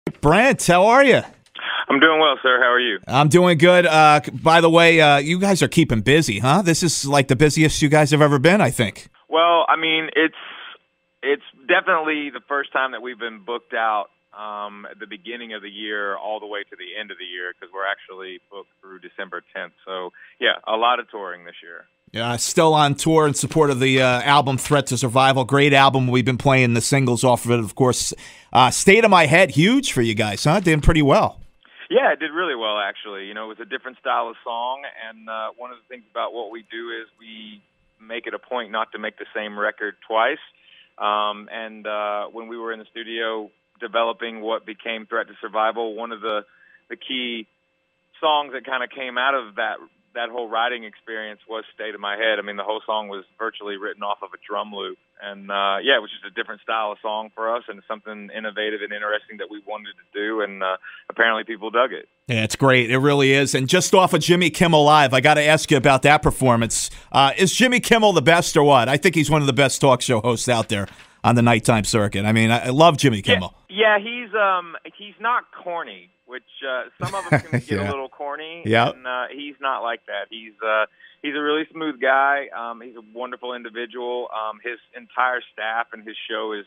Brent, how are you? I'm doing well, sir. How are you? I'm doing good. By the way, you guys are keeping busy, huh? This is like the busiest you guys have ever been, I think. Well, I mean, it's definitely the first time that we've been booked out at the beginning of the year all the way to the end of the year, because we're actually booked through December 10th. So, yeah, a lot of touring this year. Yeah, still on tour in support of the album Threat to Survival. Great album. We've been playing the singles off of it, of course. State of My Head, huge for you guys, huh? Did pretty well. Yeah, it did really well, actually. You know, it was a different style of song, and one of the things about what we do is we make it a point not to make the same record twice. And when we were in the studio developing what became Threat to Survival, one of the key songs that kind of came out of that whole writing experience was State of My Head. I mean, the whole song was virtually written off of a drum loop. And, yeah, it was just a different style of song for us and something innovative and interesting that we wanted to do, and apparently people dug it. Yeah, it's great. It really is. And just off of Jimmy Kimmel Live, I got to ask you about that performance. Is Jimmy Kimmel the best or what? I think he's one of the best talk show hosts out there on the nighttime circuit. I mean, I love Jimmy Kimmel. Yeah, he's not corny, which some of them can get a little corny. Yeah, and he's not like that. He's a really smooth guy. He's a wonderful individual. His entire staff and his show is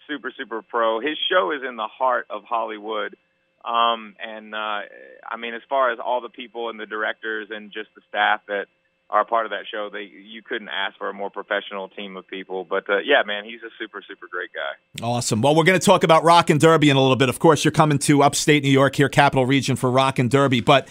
super, super pro. His show is in the heart of Hollywood. And I mean, as far as all the people and the directors and just the staff that are part of that show, you couldn't ask for a more professional team of people. But, yeah, man, he's a super, super great guy. Awesome. Well, we're going to talk about Rock and Derby in a little bit. Of course, you're coming to upstate New York here, Capital Region, for Rock and Derby. But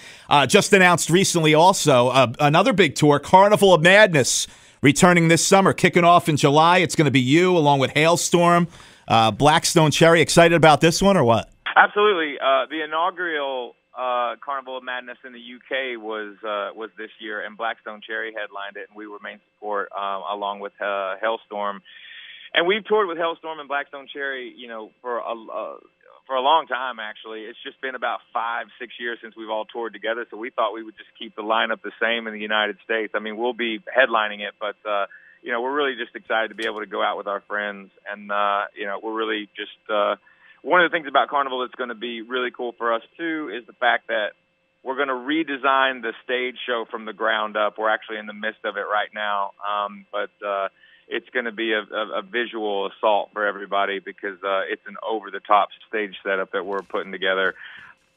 just announced recently also another big tour, Carnival of Madness, returning this summer, kicking off in July. It's going to be you along with Hailstorm, Blackstone Cherry. Excited about this one or what? Absolutely. The inaugural Carnival of Madness in the UK was this year, and Blackstone Cherry headlined it, and we were main support along with Hailstorm. And we've toured with Hailstorm and Blackstone Cherry, you know, for a long time, actually. It's just been about 5-6 years since we've all toured together, so we thought we would just keep the lineup the same in the United States. I mean, we'll be headlining it, but, you know, we're really just excited to be able to go out with our friends, and, you know, we're really just one of the things about Carnival that's going to be really cool for us, too, is the fact that we're going to redesign the stage show from the ground up. We're actually in the midst of it right now, but it's going to be a visual assault for everybody because it's an over-the-top stage setup that we're putting together.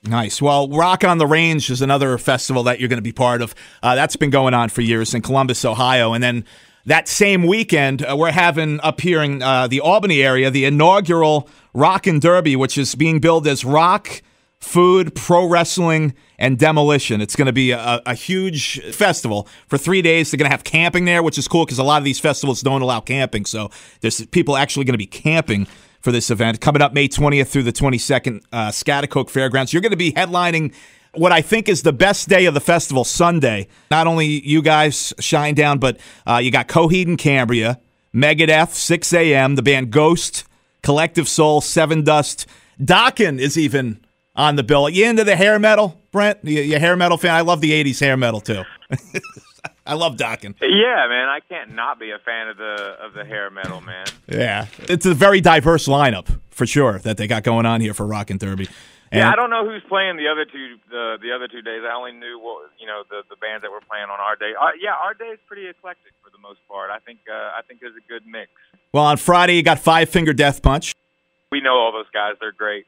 Nice. Well, Rock on the Range is another festival that you're going to be part of. That's been going on for years in Columbus, Ohio, and then that same weekend, we're having up here in the Albany area the inaugural Rock and Derby, which is being billed as rock, food, pro wrestling, and demolition. It's going to be a huge festival for 3 days. They're going to have camping there, which is cool because a lot of these festivals don't allow camping. So there's people actually going to be camping for this event. Coming up May 20th through the 22nd, Schaghticoke Fairgrounds. You're going to be headlining what I think is the best day of the festival, Sunday. Not only you guys, Shinedown, but you got Coheed and Cambria, Megadeth, 6 a.m., the band Ghost, Collective Soul, Seven Dust. Dokken is even on the bill. Are you into the hair metal, Brent? You a hair metal fan? I love the 80s hair metal, too. I love Dokken. Yeah, man, I can't not be a fan of the hair metal, man. Yeah, it's a very diverse lineup, for sure, that they got going on here for Rock and Derby. Yeah, I don't know who's playing the other two days. I only knew the bands that were playing on our day. Yeah, our day is pretty eclectic for the most part. I think there's a good mix. Well, on Friday you got Five Finger Death Punch. We know all those guys; they're great.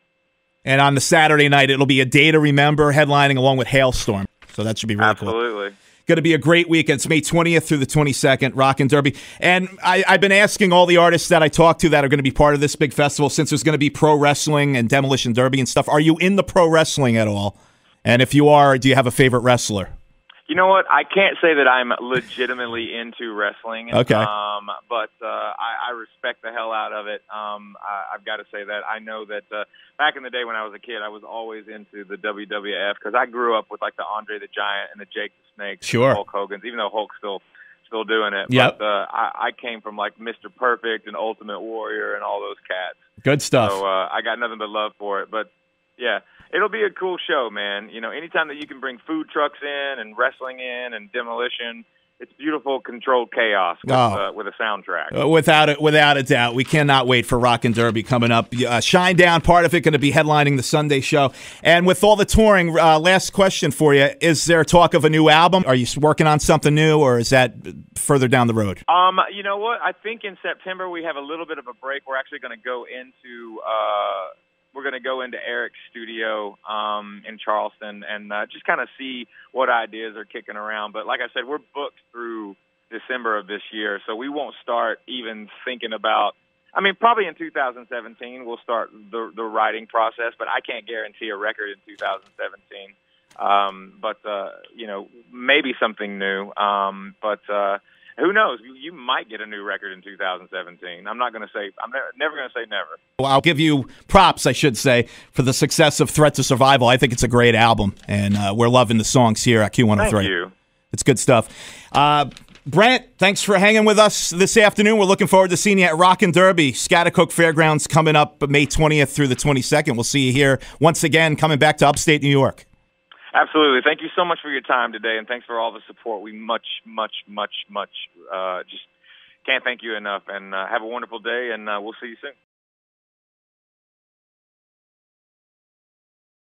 And on the Saturday night, it'll be A Day to Remember, headlining along with Hailstorm. So that should be really cool. Absolutely. Going to be a great weekend. It's May 20th through the 22nd, Rock and Derby. And I've been asking all the artists that I talk to that are going to be part of this big festival, since there's going to be pro wrestling and demolition derby and stuff. Are you into pro wrestling at all? And if you are, do you have a favorite wrestler? You know what? I can't say that I'm legitimately into wrestling. Okay. But I respect the hell out of it. I've got to say that. I know that back in the day when I was a kid, I was always into the WWF because I grew up with like the Andre the Giant and the Jake the Snake, sure, and Hulk Hogan's, even though Hulk's still doing it. Yep. But I came from like Mr. Perfect and Ultimate Warrior and all those cats. Good stuff. So I got nothing but love for it. But yeah, it'll be a cool show, man. You know, anytime that you can bring food trucks in and wrestling in and demolition, it's beautiful, controlled chaos with a soundtrack. Without a doubt. We cannot wait for Rockin' Derby coming up. Shinedown, part of it, going to be headlining the Sunday show. And with all the touring, last question for you. Is there talk of a new album? Are you working on something new, or is that further down the road? You know what? I think in September we have a little bit of a break. We're actually going to go into Eric's studio in Charleston and just kind of see what ideas are kicking around. But like I said, we're booked through December of this year, so we won't start even thinking about, I mean, probably in 2017 we'll start the writing process, but I can't guarantee a record in 2017. But maybe something new. But who knows? You might get a new record in 2017. I'm not going to say. I'm never going to say never. Well, I'll give you props, I should say, for the success of Threat to Survival. I think it's a great album, and we're loving the songs here at Q103. Thank you. It's good stuff. Brent, thanks for hanging with us this afternoon. We're looking forward to seeing you at Rockin' Derby, Schaghticoke Fairgrounds, coming up May 20th through the 22nd. We'll see you here once again, coming back to upstate New York. Absolutely. Thank you so much for your time today, and thanks for all the support. We just can't thank you enough. And have a wonderful day, and we'll see you soon.